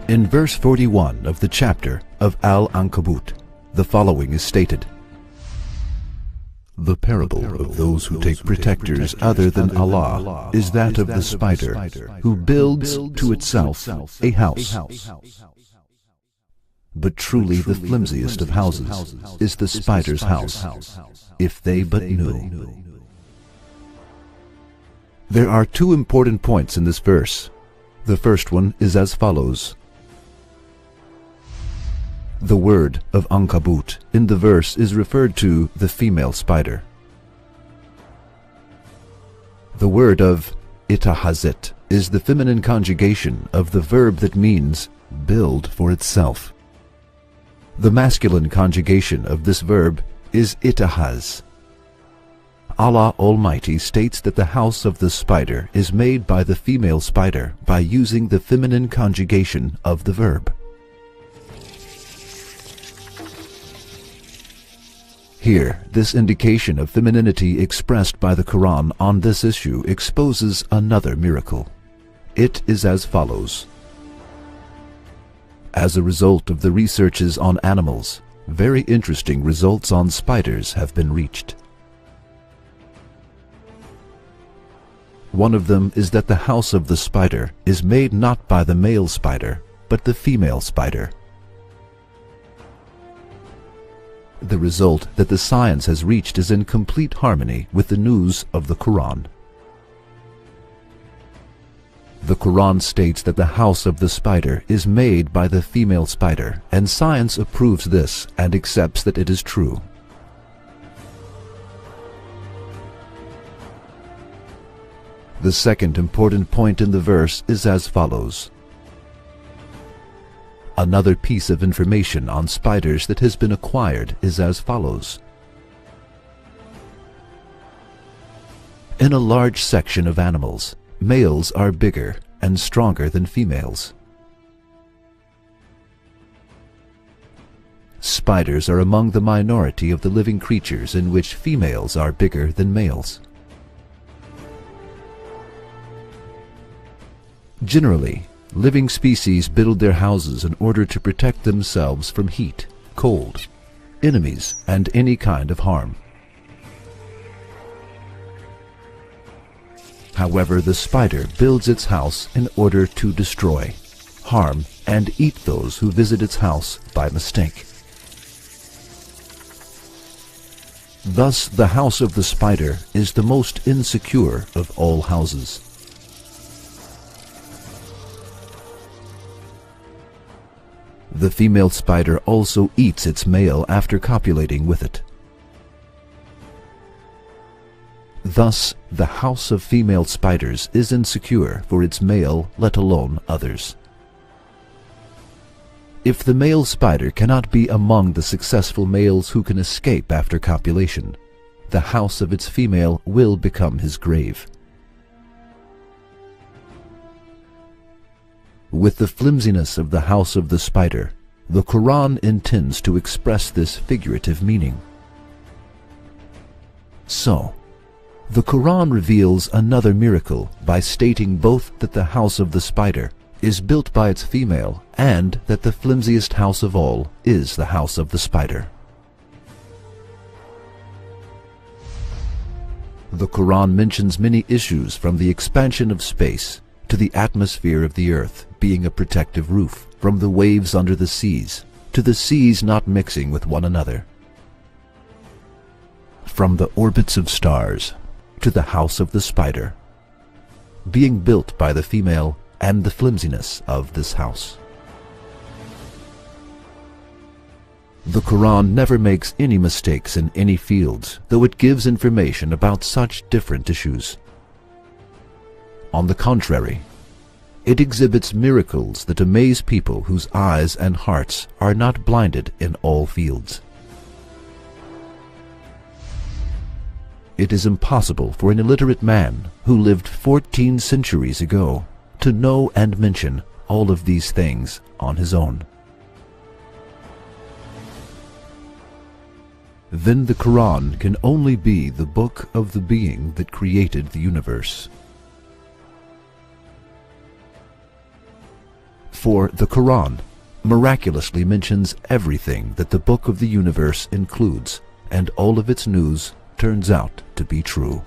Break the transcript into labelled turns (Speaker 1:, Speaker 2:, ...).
Speaker 1: In verse 41 of the chapter of Al-Ankabut, the following is stated: The parable of those who take protectors other than Allah is that of the spider who builds to itself a house. But truly the flimsiest of houses is the spider's house, if they but knew. There are two important points in this verse. The first one is as follows. The word of عنکبوت in the verse is referred to the female spider. The word of اتخذت is the feminine conjugation of the verb that means build for itself. The masculine conjugation of this verb is اتخذ. Allah Almighty states that the house of the spider is made by the female spider by using the feminine conjugation of the verb. Here, this indication of femininity expressed by the Quran on this issue exposes another miracle. It is as follows. As a result of the researches on animals, very interesting results on spiders have been reached. One of them is that the house of the spider is made not by the male spider, but the female spider. The result that the science has reached is in complete harmony with the news of the Quran. The Quran states that the house of the spider is made by the female spider, and science approves this and accepts that it is true. The second important point in the verse is as follows. Another piece of information on spiders that has been acquired is as follows. In a large section of animals, males are bigger and stronger than females. Spiders are among the minority of the living creatures in which females are bigger than males. Generally, living species build their houses in order to protect themselves from heat, cold, enemies, and any kind of harm. However, the spider builds its house in order to destroy, harm, and eat those who visit its house by mistake. Thus, the house of the spider is the most insecure of all houses. The female spider also eats its male after copulating with it. Thus, the house of female spiders is insecure for its male, let alone others. If the male spider cannot be among the successful males who can escape after copulation, the house of its female will become his grave. With the flimsiness of the house of the spider, the Quran intends to express this figurative meaning. So, the Quran reveals another miracle by stating both that the house of the spider is built by its female and that the flimsiest house of all is the house of the spider. The Quran mentions many issues from the expansion of space to the atmosphere of the earth being a protective roof, from the waves under the seas to the seas not mixing with one another, from the orbits of stars to the house of the spider, being built by the female and the flimsiness of this house. The Quran never makes any mistakes in any fields, though it gives information about such different issues. On the contrary, it exhibits miracles that amaze people whose eyes and hearts are not blinded in all fields. It is impossible for an illiterate man who lived 14 centuries ago to know and mention all of these things on his own. Then the Quran can only be the book of the being that created the universe. For the Quran miraculously mentions everything that the book of the universe includes, and all of its news turns out to be true.